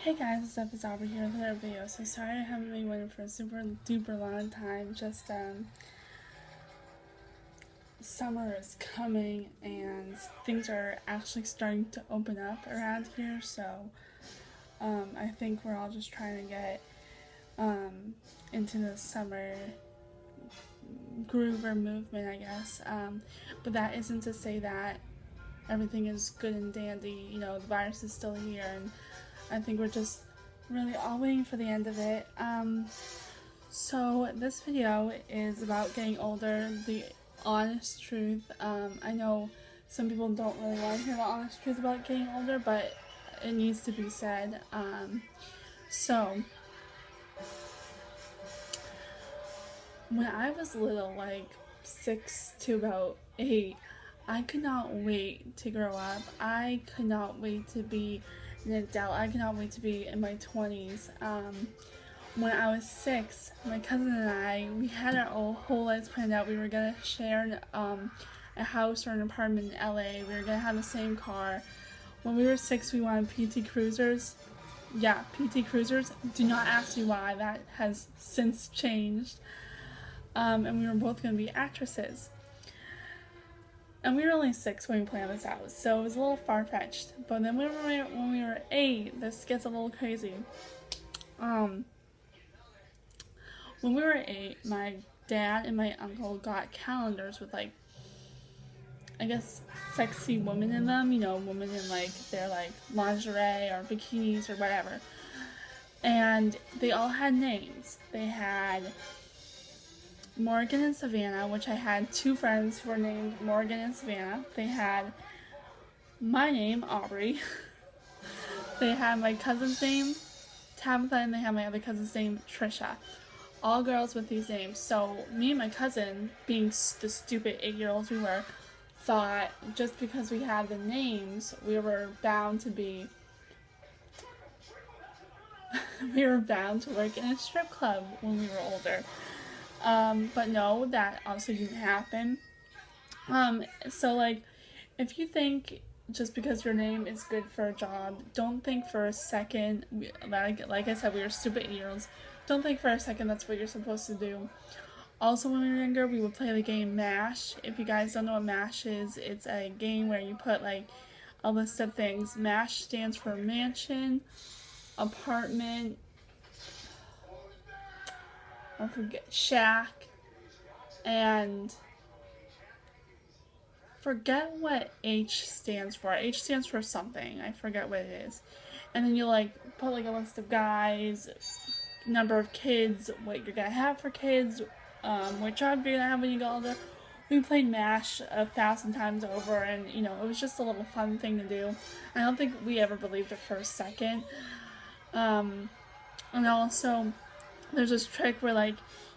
Hey guys, what's up? It's Aubrey here with another video. So sorry I haven't been waiting for a super duper long time. Just summer is coming and things are actually starting to open up around here. So I think we're all just trying to get into the summer groove or movement, I guess. But that isn't to say that everything is good and dandy. You know, the virus is still here, and I think we're just really all waiting for the end of it. So this video is about getting older, the honest truth. I know some people don't really want to hear the honest truth about getting older, but it needs to be said. So when I was little, like 6 to about 8, I could not wait to grow up. I could not wait to be an adult. I could not wait to be in my 20s. When I was 6, my cousin and I, we had our whole lives planned out. We were gonna share a house or an apartment in LA. We were gonna have the same car. When we were 6, we wanted PT Cruisers. Yeah, PT Cruisers. Do not ask me why. That has since changed. And we were both gonna be actresses. And we were only 6 when we planned this out, so it was a little far-fetched. But then when we were 8, this gets a little crazy. When we were 8, my dad and my uncle got calendars with, like, I guess, sexy women in them. You know, women in, like, their, like, lingerie or bikinis or whatever. And they all had names. They had Morgan and Savannah, which I had 2 friends who were named Morgan and Savannah. They had my name, Aubrey. They had my cousin's name, Tabitha, and they had my other cousin's name, Trisha. All girls with these names. So me and my cousin, being the stupid 8-year-olds we were, thought just because we had the names, we were bound to be we were bound to work in a strip club when we were older. But no, that also didn't happen. So like, if you think just because your name is good for a job, don't think for a second, like I said, we were stupid 8-year-olds, don't think for a second that's what you're supposed to do. Also, when we were younger, we would play the game MASH. If you guys don't know what MASH is, it's a game where you put like a list of things. MASH stands for mansion, apartment, I forget, shack, and forget what H stands for. H stands for something. I forget what it is. And then you like put like a list of guys, number of kids, what you're gonna have for kids, what job you're gonna have when you get older. We played MASH 1,000 times over, and you know, it was just a little fun thing to do. I don't think we ever believed it for a second. And also, there's this trick where like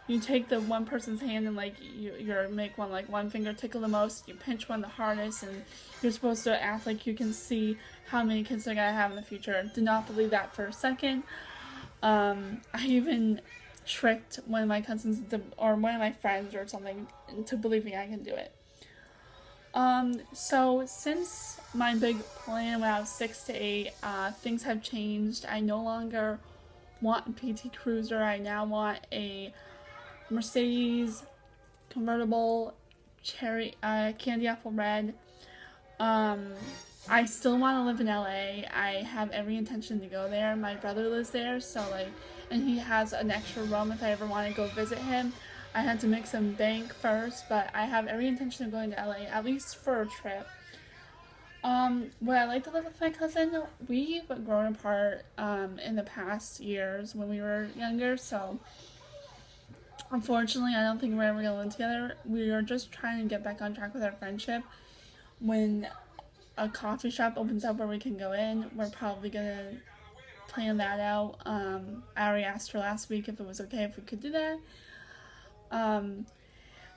you take the one person's hand and like you make one finger tickle the most, you pinch one the hardest, and you're supposed to act like you can see how many kids they're gonna have in the future. Do not believe that for a second. I even tricked one of my cousins or one of my friends or something into believing I can do it. So since my big plan when I was 6 to 8, things have changed. I no longer want a PT Cruiser. I now want a Mercedes convertible cherry candy apple red. I still want to live in LA. I have every intention to go there. My brother lives there, so like, and he has an extra room if I ever want to go visit him. I had to make some bank first, but I have every intention of going to LA, at least for a trip. Would I like to live with my cousin? We've grown apart in the past years when we were younger, so unfortunately I don't think we're ever going to live together. We are just trying to get back on track with our friendship. When a coffee shop opens up where we can go in, we're probably going to plan that out. I already asked her last week if it was okay if we could do that.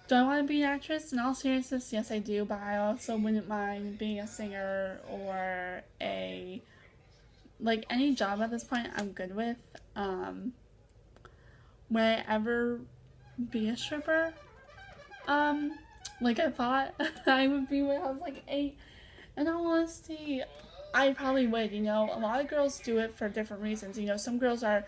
Do I want to be an actress? In all seriousness, yes I do, but I also wouldn't mind being a singer or like any job at this point I'm good with. Would I ever be a stripper? Like I thought I would be when I was like 8. In all honesty, I probably would, you know. A lot of girls do it for different reasons. You know, some girls are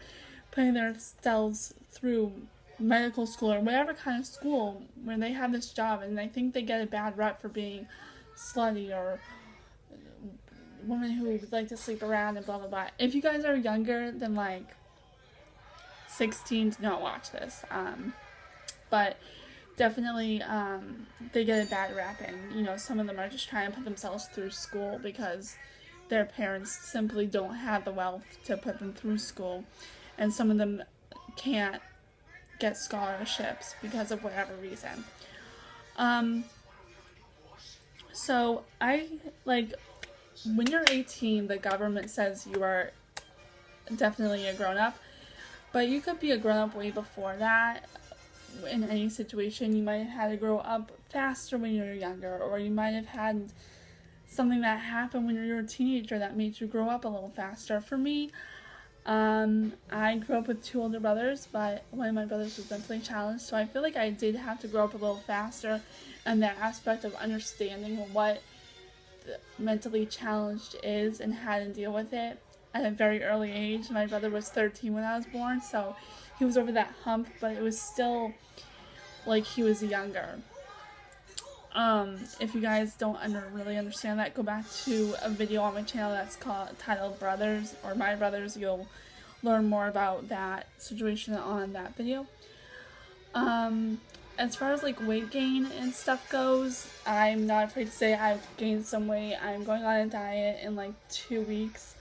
putting themselves through medical school or whatever kind of school when they have this job, and I think they get a bad rep for being slutty or women who like to sleep around and blah blah blah. If you guys are younger than like 16, do not watch this. But definitely they get a bad rap, and you know, some of them are just trying to put themselves through school because their parents simply don't have the wealth to put them through school, and some of them can't get scholarships because of whatever reason. So I like, when you're 18, the government says you are definitely a grown-up, but you could be a grown-up way before that. In any situation, you might have had to grow up faster when you were younger, or you might have had something that happened when you were a teenager that made you grow up a little faster. For me, I grew up with 2 older brothers, but one of my brothers was mentally challenged, so I feel like I did have to grow up a little faster, and that aspect of understanding what mentally challenged is and how to deal with it at a very early age. My brother was 13 when I was born, so he was over that hump, but it was still like he was younger. If you guys don't really understand that, go back to a video on my channel that's titled Brothers or My Brothers. You'll learn more about that situation on that video. As far as like weight gain and stuff goes, I'm not afraid to say I've gained some weight. I'm going on a diet in like 2 weeks.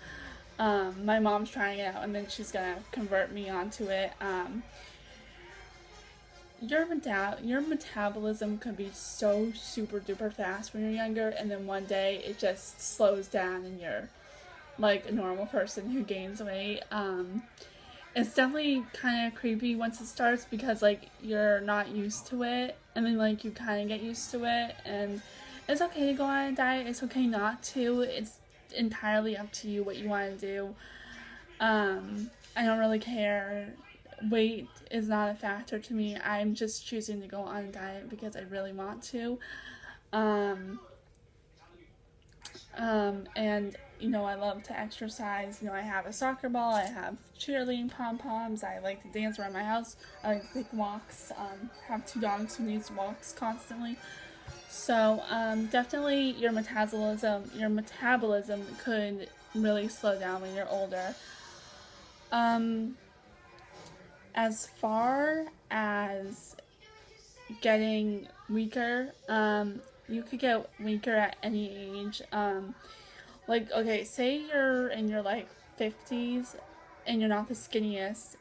My mom's trying it out, and then she's gonna convert me onto it. Your metabolism could be so super duper fast when you're younger, and then one day it just slows down and you're like a normal person who gains weight. It's definitely kind of creepy once it starts, because like you're not used to it, and then like you kind of get used to it, and it's okay to go on a diet, it's okay not to, it's entirely up to you what you want to do. I don't really care. Weight is not a factor to me. I'm just choosing to go on a diet because I really want to. And you know, I love to exercise. You know, I have a soccer ball, I have cheerleading pom-poms, I like to dance around my house, I like to take walks, have 2 dogs who needs walks constantly. So definitely your metabolism could really slow down when you're older. As far as getting weaker, you could get weaker at any age. Like, okay, say you're in your like 50s and you're not the skinniest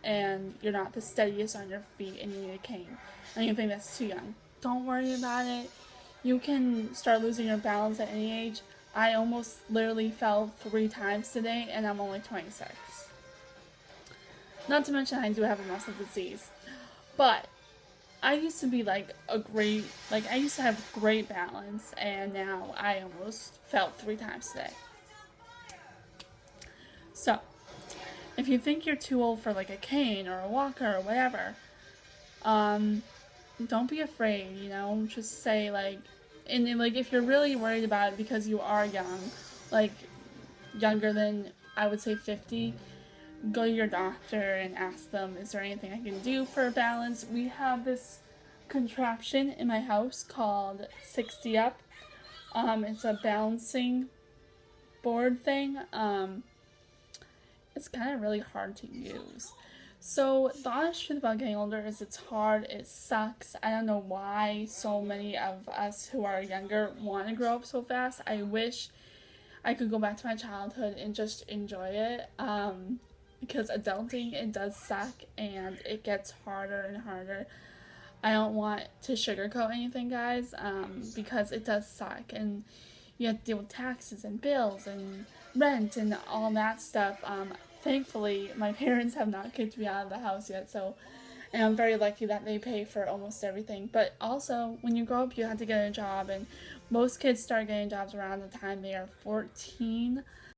and you're not the steadiest on your feet and you need a cane, and you think that's too young. Don't worry about it. You can start losing your balance at any age. I almost literally fell 3 times today, and I'm only 26. Not to mention I do have a muscle disease. But I used to be like I used to have great balance, and now I almost fell 3 times today. So, if you think you're too old for like a cane or a walker or whatever, don't be afraid, you know, just say like, and then, like, if you're really worried about it because you are young, like younger than, I would say 50, go to your doctor and ask them, is there anything I can do for balance? We have this contraption in my house called 60 Up. It's a balancing board thing. It's kind of really hard to use. So the honest truth about getting older is it's hard, it sucks. I don't know why so many of us who are younger want to grow up so fast. I wish I could go back to my childhood and just enjoy it. Because adulting, it does suck, and it gets harder and harder. I don't want to sugarcoat anything, guys, because it does suck, and you have to deal with taxes and bills and rent and all that stuff. Thankfully, my parents have not kicked me out of the house yet, and I'm very lucky that they pay for almost everything. But also, when you grow up, you have to get a job, and most kids start getting jobs around the time they are 14.